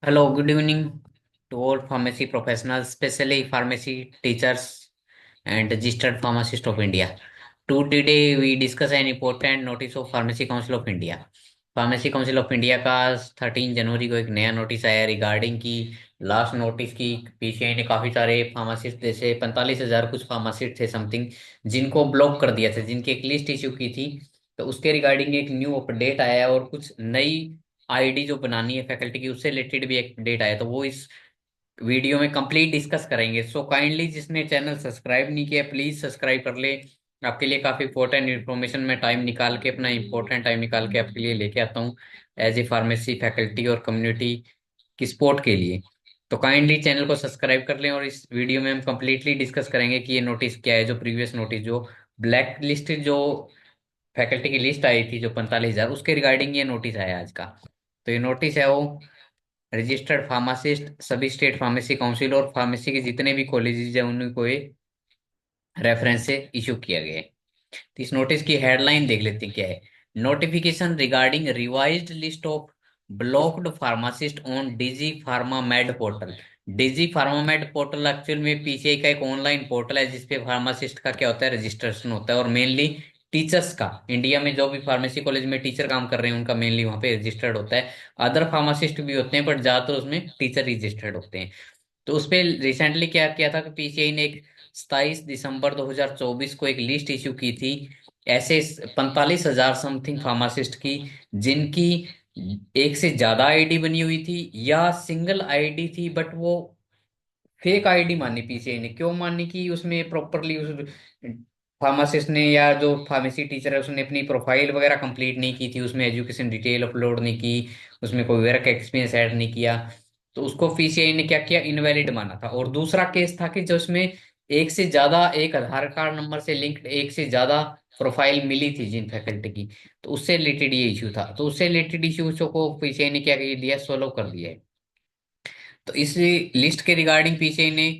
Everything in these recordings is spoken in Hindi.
Hello, good evening to all pharmacy professionals, especially pharmacy teachers and registered pharmacists of India. Today we discuss an important notice of Pharmacy Council of India. Pharmacy council of India का 13 जनवरी को एक नया नोटिस आया रिगार्डिंग की लास्ट नोटिस की पीसीआई ने काफी सारे फार्मासिस्ट जैसे 45,000 कुछ फार्मासिस्ट थे समथिंग जिनको ब्लॉक कर दिया था जिनकी एक लिस्ट इश्यू की थी। तो उसके रिगार्डिंग एक न्यू अपडेट आया है और कुछ नई आईडी जो बनानी है फैकल्टी की उससे रिलेटेड भी एक अपडेट आया तो वो इस वीडियो में कंप्लीट डिस्कस करेंगे। सो काइंडली जिसने चैनल सब्सक्राइब नहीं किया प्लीज सब्सक्राइब कर ले। आपके लिए काफी इंपॉर्टेंट इन्फॉर्मेशन में टाइम निकाल के अपना इंपॉर्टेंट टाइम निकाल के आपके लिए लेके आता हूँ एज ए फार्मेसी फैकल्टी और कम्युनिटी की सपोर्ट के लिए। तो काइंडली चैनल को सब्सक्राइब कर लें और इस वीडियो में हम कंप्लीटली डिस्कस करेंगे कि ये नोटिस क्या है जो प्रीवियस नोटिस जो ब्लैक लिस्ट जो फैकल्टी की लिस्ट आई थी जो 45,000 उसके रिगार्डिंग ये नोटिस आया आज का। तो ये नोटिस है वो रजिस्टर्ड फार्मासिस्ट सभी स्टेट फार्मेसी काउंसिल और फार्मेसी के जितने भी कॉलेजेस हैं उनको ये रेफरेंस से इशू किया गया है। तो इस नोटिस की हेडलाइन देख लेते हैं क्या है। Notification regarding revised list of blocked pharmacist on Digi Pharma Med portal. Digi Pharma Med portal actual में पीसीआई का एक ऑनलाइन पोर्टल है जिसपे फार्मासिस्ट का क्या होता है रजिस्ट्रेशन होता है और मेनली टीचर्स का इंडिया में जो भी फार्मेसी कॉलेज में टीचर काम कर रहे हैं उनका मेनली वहां पे रजिस्टर्ड होता है। अदर फार्मासिस्ट भी होते हैं बट ज्यादातर उसमें टीचर रजिस्टर्ड होते हैं। तो उस पे रिसेंटली क्या किया था कि पीसीआई ने एक 27 दिसंबर 2024 को एक लिस्ट इशू की थी ऐसे 45,000 समथिंग फार्मासिस्ट की जिनकी एक से ज्यादा आईडी बनी हुई थी या सिंगल आईडी थी बट वो फेक आईडी मानी पीसीआई ने। क्यों मानी कि उसमें प्रॉपरली उस फार्मासिस्ट ने या जो फार्मेसी टीचर है उसने अपनी प्रोफाइल वगैरह कंप्लीट नहीं की थी उसमें एजुकेशन डिटेल अपलोड नहीं की उसमें कोई वर्क एक्सपीरियंस ऐड नहीं किया। तो उसको पीसीआई ने क्या किया इनवैलिड माना था। और दूसरा केस था कि जो उसमें एक से ज्यादा एक आधार कार्ड नंबर से लिंक्ड एक से ज्यादा प्रोफाइल मिली थी जिन फैकल्टी की। तो उससे रिलेटेड ये इशू था तो उससे रिलेटेड इशू को पीसीआई ने क्या दिया सोल्व कर दिया है। तो इस लिस्ट के रिगार्डिंग पीसीआई ने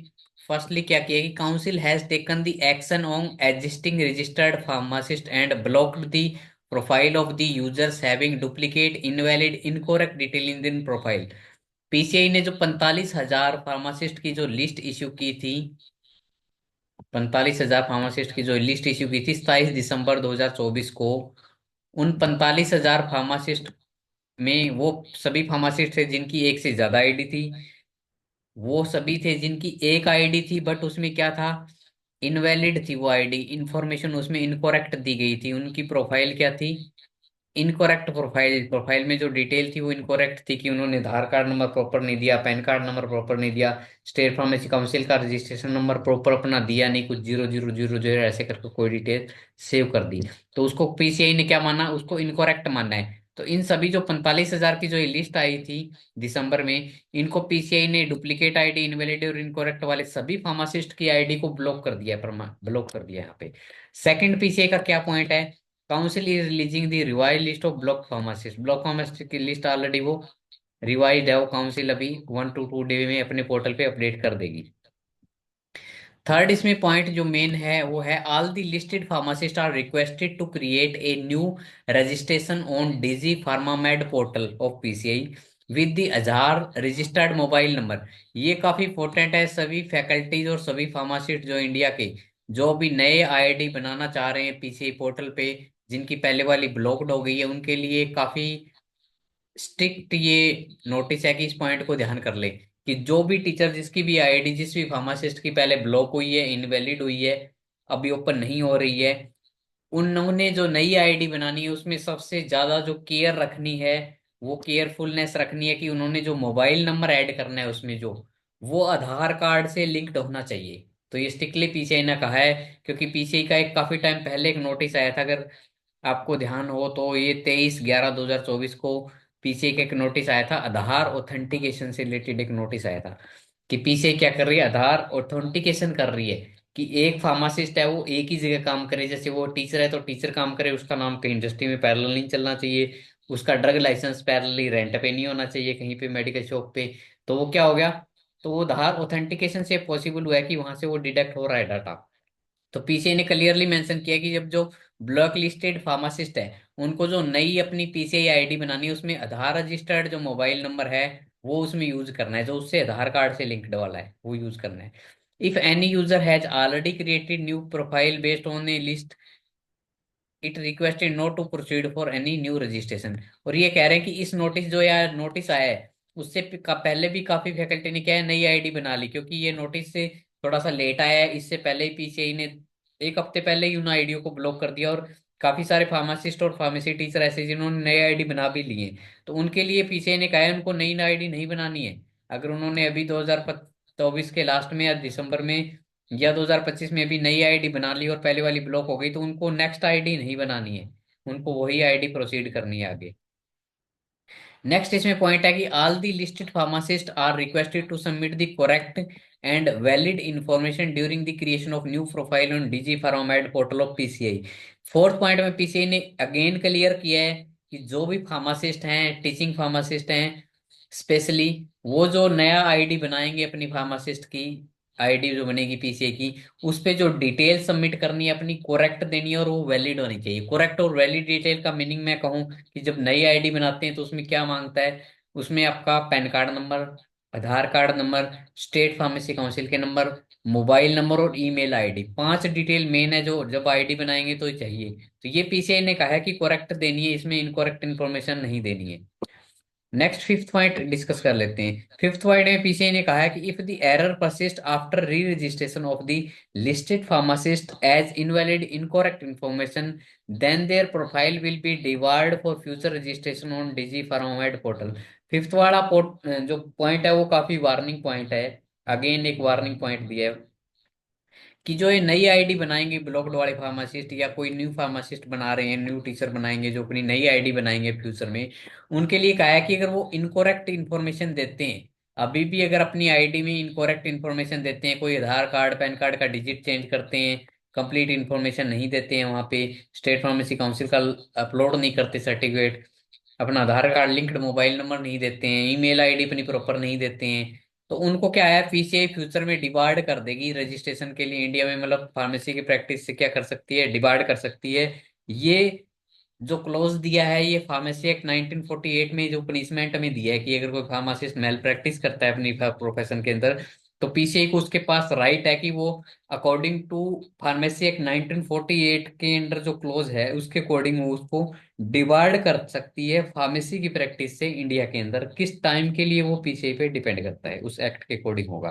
फर्स्टली क्या किया कि council has taken the action on existing registered pharmacist and blocked the profile of the users having duplicate invalid incorrect detail in दिन प्रोफाइल। पीसीआई ने जो 45,000 फार्मासिस्ट की जो लिस्ट इश्यू की थी 45,000 फार्मासिस्ट की जो लिस्ट इश्यू की थी 27 दिसंबर 2024 को उन 45,000 फार्मासिस्ट में वो सभी फार्मासिस्ट थे जिनकी एक से ज्यादा आईडी थी। वो सभी थे जिनकी एक आईडी थी बट उसमें क्या था इनवैलिड थी वो आईडी इंफॉर्मेशन उसमें इनकोरेक्ट दी गई थी। उनकी प्रोफाइल क्या थी इनकोरेक्ट प्रोफाइल प्रोफाइल में जो डिटेल थी वो इनकोरेक्ट थी कि उन्होंने आधार कार्ड नंबर प्रॉपर नहीं दिया पैन कार्ड नंबर प्रॉपर नहीं दिया स्टेट फार्मेसी काउंसिल का रजिस्ट्रेशन नंबर प्रॉपर अपना दिया नहीं कुछ 0000 ऐसे करके कोई डिटेल सेव कर दी। तो उसको पीसीआई ने क्या माना उसको इनकोरेक्ट माना है। तो इन सभी जो 45,000 की जो ये लिस्ट आई थी दिसंबर में इनको पीसीआई ने डुप्लीकेट आईडी इनवैलिड और इनकोरेक्ट वाले सभी फार्मासिस्ट की आईडी को ब्लॉक कर दिया ब्लॉक कर दिया यहाँ पे। सेकंड पीसीआई का क्या पॉइंट है council is releasing the revise list of block pharmacist की लिस्ट ऑलरेडी वो रिवाइज है वो काउंसिल अभी 1 to 2 डे में अपने पोर्टल पे अपडेट कर देगी। थर्ड इसमें पॉइंट जो मेन है वो है all the listed pharmacist are requested to create a new registration on Digi Pharmamed portal of PCI with the Aadhaar registered mobile number. ये काफी इंपॉर्टेंट है सभी फैकल्टीज और सभी फार्मासिस्ट जो इंडिया के जो भी नए आईडी बनाना चाह रहे हैं पीसीआई पोर्टल पे जिनकी पहले वाली ब्लॉक्ड हो गई है उनके लिए काफी स्ट्रिक्ट ये नोटिस है कि इस पॉइंट को ध्यान कर ले कि जो भी टीचर जिसकी भी आईडी जिस भी फार्मासिस्ट की पहले ब्लॉक हुई है इनवैलिड हुई है अभी ओपन नहीं हो रही है उन्होंने जो नई आईडी बनानी है उसमें सबसे ज्यादा जो केयर रखनी है वो केयरफुलनेस रखनी है कि उन्होंने जो मोबाइल नंबर ऐड करना है उसमें जो वो आधार कार्ड से लिंक्ड होना चाहिए। तो ये स्ट्रिक्टली पीसीआई ने कहा है क्योंकि पीसीआई का एक काफी टाइम पहले एक नोटिस आया था अगर आपको ध्यान हो तो ये 23/11/2024 को पीसीआई का एक नोटिस आया था आधार ऑथेंटिकेशन से रिलेटेड एक नोटिस आया था कि पीसीआई क्या कर रही है आधार ऑथेंटिकेशन कर रही है कि एक फार्मासिस्ट है वो एक ही जगह काम करे जैसे वो टीचर है तो टीचर काम करे उसका नाम कहीं इंडस्ट्री में पैरेलल नहीं चलना चाहिए उसका ड्रग लाइसेंस पैरेलली रेंट पे नहीं होना चाहिए कहीं पे मेडिकल शॉप पे। तो वो क्या हो गया तो वो आधार ऑथेंटिकेशन से पॉसिबल हुआ है कि वहां से वो डिडक्ट हो रहा है डाटा। तो पीसीआई ने क्लियरली मेंशन किया कि जब जो ब्लॉक लिस्टेड फार्मासिस्ट है उनको जो नई अपनी पीसीआई आईडी बनानी है उसमें आधार रजिस्टर्ड जो मोबाइल नंबर है वो उसमें यूज करना है, जो उससे आधार कार्ड से लिंक्ड वाला है वो यूज करना है। If any user has already created new profile based on a list, it requested not to proceed for any new registration. और ये कह रहे हैं कि इस नोटिस जो या नोटिस आया है उससे पहले भी काफी फैकल्टी ने क्या है नई आईडी बना ली, क्योंकि ये नोटिस से थोड़ा सा लेट आया है। इससे पहले ही पीसीआई ने एक हफ्ते पहले ही उन आईडियों को ब्लॉक कर दिया, और काफी सारे फार्मासिस्ट और फार्मेसी टीचर ऐसे जिन्होंने नई आईडी बना भी लिए हैं, तो उनके लिए पीसीआई ने कहा है उनको नई आईडी नहीं बनानी है। अगर उन्होंने अभी 2024 के लास्ट में या दिसंबर में या 2025 में भी नई आईडी बना ली और पहले वाली ब्लॉक हो गई, तो उनको नेक्स्ट आईडी नहीं बनानी है, उनको वही आईडी प्रोसीड करनी है आगे। नेक्स्ट इसमें पॉइंट है कि all the listed pharmacist are requested to submit the correct and valid information during the creation of new profile on Digi Pharmamed portal of PCI. Fourth point में पीसीआई ने अगेन क्लियर किया है कि जो भी फार्मासिस्ट हैं, टीचिंग फार्मासिस्ट हैं स्पेशली, वो जो नया आईडी बनाएंगे अपनी फार्मासिस्ट की आईडी जो बनेगी पीसीए की, उस पे जो डिटेल सबमिट करनी है अपनी कोरेक्ट देनी है, और वो वैलिड होनी चाहिए। कोरेक्ट और वैलिड डिटेल का मीनिंग मैं कहूँ कि जब नई आईडी बनाते हैं तो उसमें क्या मांगता है, उसमें आपका PAN card number, Aadhaar card number, state pharmacy council के नंबर, मोबाइल नंबर और ईमेल आईडी, 5 डिटेल मेन है जो जब आईडी बनाएंगे तो चाहिए। तो ये पीसीआई ने कहा है कि करेक्ट देनी है, इसमें इनकरेक्ट इन्फॉर्मेशन नहीं देनी है। नेक्स्ट फिफ्थ पॉइंट डिस्कस कर लेते हैं। फिफ्थ पॉइंट में पीसीआई ने कहा है कि if the error persist after re registration of the listed pharmacist as invalid incorrect information, then their profile will be debarred for future registration on Digi Pharmamed portal. Fifth वाला जो पॉइंट है वो काफी वार्निंग पॉइंट है। अगेन एक वार्निंग पॉइंट दिया है कि जो ये नई आईडी बनाएंगे ब्लॉक्ड वाले फार्मासिस्ट, या कोई न्यू फार्मासिस्ट बना रहे हैं, न्यू टीचर बनाएंगे जो अपनी नई आईडी बनाएंगे फ्यूचर में, उनके लिए कहा है कि अगर वो इनकोरेक्ट इन्फॉर्मेशन देते हैं, अभी भी अगर अपनी आईडी में इनकोरेक्ट इन्फॉर्मेशन देते हैं, कोई आधार कार्ड पैन कार्ड का डिजिट चेंज करते हैं, कंप्लीट इन्फॉर्मेशन नहीं देते हैं वहां पे, स्टेट फार्मेसी काउंसिल का अपलोड नहीं करते सर्टिफिकेट, अपना आधार कार्ड लिंक्ड मोबाइल नंबर नहीं देते हैं, ईमेल आईडी अपनी प्रॉपर नहीं देते हैं, तो उनको क्या है पीसीआई फ्यूचर में डिबार्ड कर देगी रजिस्ट्रेशन के लिए इंडिया में। मतलब फार्मेसी की प्रैक्टिस से क्या कर सकती है, डिबार्ड कर सकती है। ये जो क्लोज दिया है ये फार्मेसी एक्ट 1948 में जो पनिशमेंट में दिया है कि अगर कोई फार्मासिस्ट मेल प्रैक्टिस करता है अपनी प्रोफेशन के अंदर, तो पीसीआई को उसके पास राइट है कि वो अकॉर्डिंग टू फार्मेसी एक्ट 1948 के अंडर जो क्लोज है उसके अकॉर्डिंग वो उसको डिवाइड कर सकती है फार्मेसी की प्रैक्टिस से इंडिया के अंदर। किस टाइम के लिए वो पीसीआई पे डिपेंड करता है, उस एक्ट के अकॉर्डिंग होगा।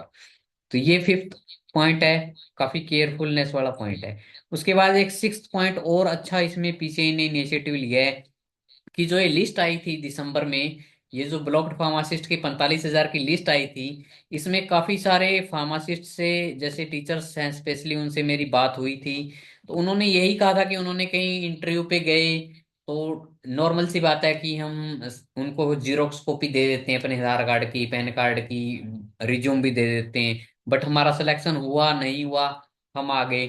तो ये फिफ्थ पॉइंट है, काफी केयरफुलनेस वाला पॉइंट है। उसके बाद एक सिक्स्थ पॉइंट और अच्छा इसमें पीसीआई ने इनिशिएटिव लिया है कि जो ये लिस्ट आई थी दिसंबर में, ये जो ब्लॉक्ड फार्मासिस्ट की 45,000 की लिस्ट आई थी, इसमें काफी सारे फार्मासिस्ट से, जैसे टीचर्स हैं स्पेशली, उनसे मेरी बात हुई थी, तो उन्होंने यही कहा था कि उन्होंने कहीं इंटरव्यू पे गए तो नॉर्मल सी बात है कि हम उनको जीरोक्स कॉपी दे देते हैं अपने आधार कार्ड की, पैन कार्ड की, रिज्यूम भी दे देते हैं, बट हमारा सिलेक्शन हुआ नहीं हुआ, हम आ गए।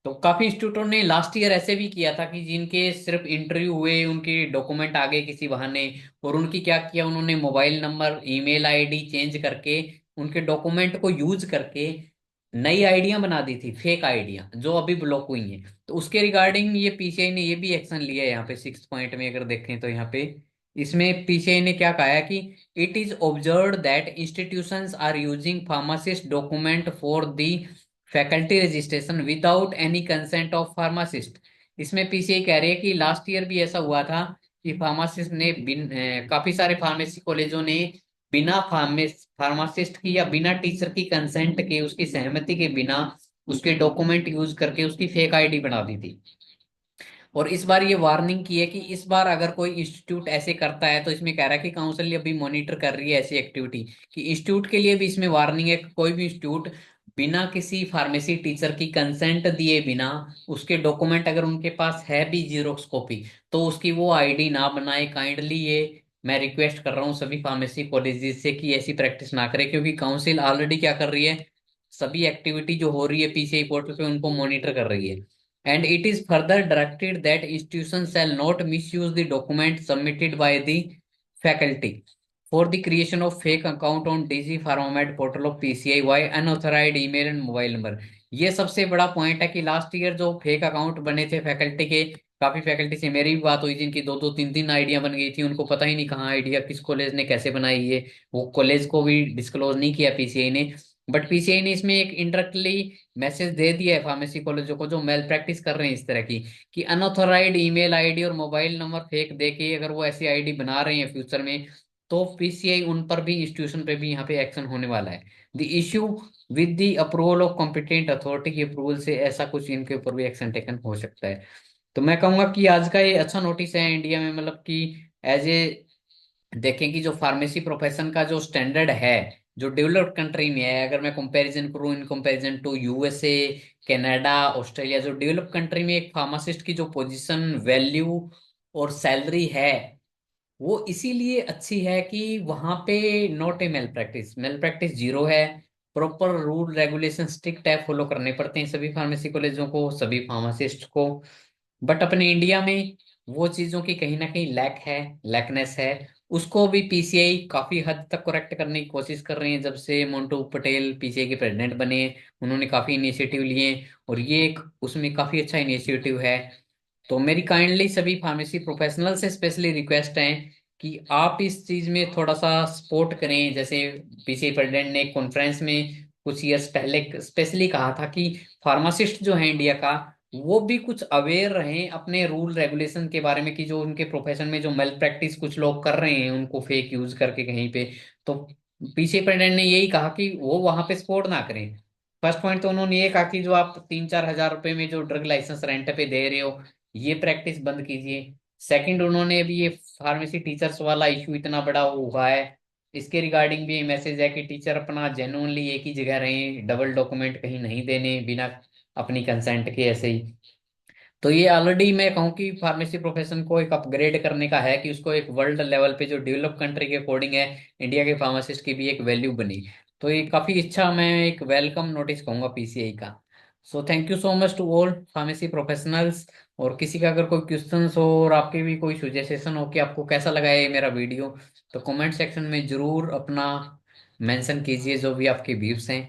तो काफी इंस्टीट्यूटों ने लास्ट ईयर ऐसे भी किया था कि जिनके सिर्फ इंटरव्यू हुए, उनके डॉक्यूमेंट आ गए किसी बहाने, और उनकी क्या किया उन्होंने, mobile number email ID change करके उनके डॉक्यूमेंट को यूज करके नई आईडियां बना दी थी, फेक आईडियां जो अभी ब्लॉक हुई हैं। तो उसके रिगार्डिंग ये पीसीआई ने ये भी एक्शन लिया है यहाँ पे सिक्स पॉइंट में अगर देखें तो यहाँ पे इसमें पीसीआई ने क्या कहा है कि it is observed that institutions are using pharmacist document for the faculty registration without any consent of pharmacist. इसमें पीसीआई कह रही है कि लास्ट ईयर भी ऐसा हुआ था कि फार्मासिस्ट ने काफी सारे फार्मेसी कॉलेजों ने बिना फार्मासिस्ट की या बिना टीचर की कंसेंट के, उसकी सहमति के बिना उसके डॉक्यूमेंट यूज करके उसकी फेक आईडी बना दी थी। और इस बार ये वार्निंग की है कि इस बार अगर कोई इंस्टीट्यूट ऐसे करता है, तो इसमें कह रहा है कि काउंसिल अभी मॉनिटर कर रही है ऐसी एक्टिविटी, कि इंस्टीट्यूट के लिए भी इसमें वार्निंग है कि कोई भी इंस्टीट्यूट बिना किसी फार्मेसी टीचर की कंसेंट दिए बिना, उसके डॉक्यूमेंट अगर उनके पास है भी जीरोक्स कॉपी, तो उसकी वो आईडी ना बनाए। काइंडली ये मैं रिक्वेस्ट कर रहा हूँ सभी फार्मेसी कॉलेजेस से कि ऐसी प्रैक्टिस ना करें, क्योंकि काउंसिल ऑलरेडी क्या कर रही है, सभी एक्टिविटी जो हो रही है पीसीआई पोर्टल पे उनको मॉनिटर कर रही है। And it is further directed that institutions shall not misuse the document submitted by the faculty for the creation of fake account on DG Pharmamed portal of PCI by unauthorized email and mobile number। ये सबसे बड़ा पॉइंट है कि लास्ट ईयर जो फेक अकाउंट बने थे फैकल्टी के, काफी फैकल्टी से मेरी भी बात हुई जिनकी दो दो तीन तीन आइडिया बन गई थी, उनको पता ही नहीं कहाँ आइडिया किस कॉलेज ने कैसे बनाई है। वो कॉलेज को भी डिस्क्लोज नहीं किया पीसीआई ने, बट पीसीआई ने इसमें एक इनडायरेक्टली मैसेज दे दिया है फार्मेसी कॉलेजों को जो मेल प्रैक्टिस कर रहे हैं इस तरह की, कि अनऑथोराइज ईमेल आईडी और मोबाइल नंबर फेक दे के अगर वो ऐसी आईडी बना रहे हैं फ्यूचर में, तो पीसीआई उन पर भी, इंस्टीट्यूशन पे भी यहाँ पे एक्शन होने वाला है। The issue with the approval of competent authority की अप्रूवल से ऐसा कुछ इनके ऊपर भी एक्शन टेकन हो सकता है। तो मैं कहूंगा कि आज का ये अच्छा नोटिस है इंडिया में, मतलब कि एज ए देखें कि जो फार्मेसी प्रोफेशन का जो स्टैंडर्ड है, जो डेवलप्ड कंट्री में है, अगर मैं कंपैरिजन करूं in comparison to USA, Canada, Australia, जो डेवलप्ड कंट्री में एक फार्मासिस्ट की जो पोजीशन, वैल्यू और सैलरी है, वो इसीलिए अच्छी है कि वहां पे not a malpractice zero है। प्रॉपर रूल रेगुलेशन स्ट्रिक्ट है, फॉलो करने पड़ते हैं सभी फार्मेसी कॉलेजों को, सभी फार्मासिस्ट को। बट अपने इंडिया में वो चीजों की कहीं ना कहीं लैकनेस है। उसको भी पीसीआई काफी हद तक करेक्ट करने की कोशिश कर रहे हैं। जब से मोंटू पटेल पीसीआई के प्रेसिडेंट बने, उन्होंने काफी इनिशिएटिव लिए, और ये एक उसमें काफी अच्छा इनिशिएटिव है। तो मेरी काइंडली सभी फार्मेसी प्रोफेशनल से स्पेशली रिक्वेस्ट है कि आप इस चीज में थोड़ा सा सपोर्ट करें। जैसे पीसीआई प्रेसिडेंट ने एक कॉन्फ्रेंस में कुछ ईयर्स पहले स्पेशली कहा था कि फार्मासिस्ट जो है इंडिया का, वो भी कुछ अवेयर रहें अपने रूल रेगुलेशन के बारे में, कि जो उनके प्रोफेशन में जो मेल प्रैक्टिस कुछ लोग कर रहे हैं उनको फेक यूज करके कहीं पे। तो पीसीआई प्रेसिडेंट ने यही कहा कि वो वहां पे सपोर्ट ना करें। फर्स्ट पॉइंट तो उन्होंने ये कहा कि जो आप 3-4 हजार रुपए में जो ड्रग लाइसेंस रेंट पे दे रहे हो, ये प्रैक्टिस बंद कीजिए। सेकंड, उन्होंने अभी ये फार्मेसी टीचर्स वाला इशू इतना बड़ा हुआ है, इसके रिगार्डिंग भी मैसेज है कि टीचर अपना जेन्युइनली एक ही जगह रहें, डबल डॉक्यूमेंट कहीं नहीं देने बिना अपनी कंसेंट के ऐसे ही। तो ये ऑलरेडी मैं कहूँ कि फार्मेसी प्रोफेशन को एक अपग्रेड करने का है, कि उसको एक वर्ल्ड लेवल पे जो डेवलप कंट्री के अकॉर्डिंग है, इंडिया के फार्मासिस्ट की भी एक वैल्यू बनी। तो ये काफी अच्छा, मैं एक वेलकम नोटिस कहूंगा पीसीआई का। So thank you so much to all pharmacy professionals. और किसी का अगर कोई क्वेश्चंस हो और आपके भी कोई सजेशन हो कि आपको कैसा लगा ये मेरा वीडियो, तो कमेंट सेक्शन में जरूर अपना मेंशन कीजिए जो भी आपके व्यूज हैं।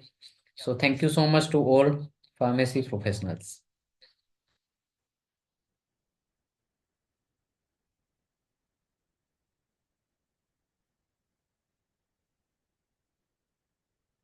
So thank you so much to all pharmacy professionals.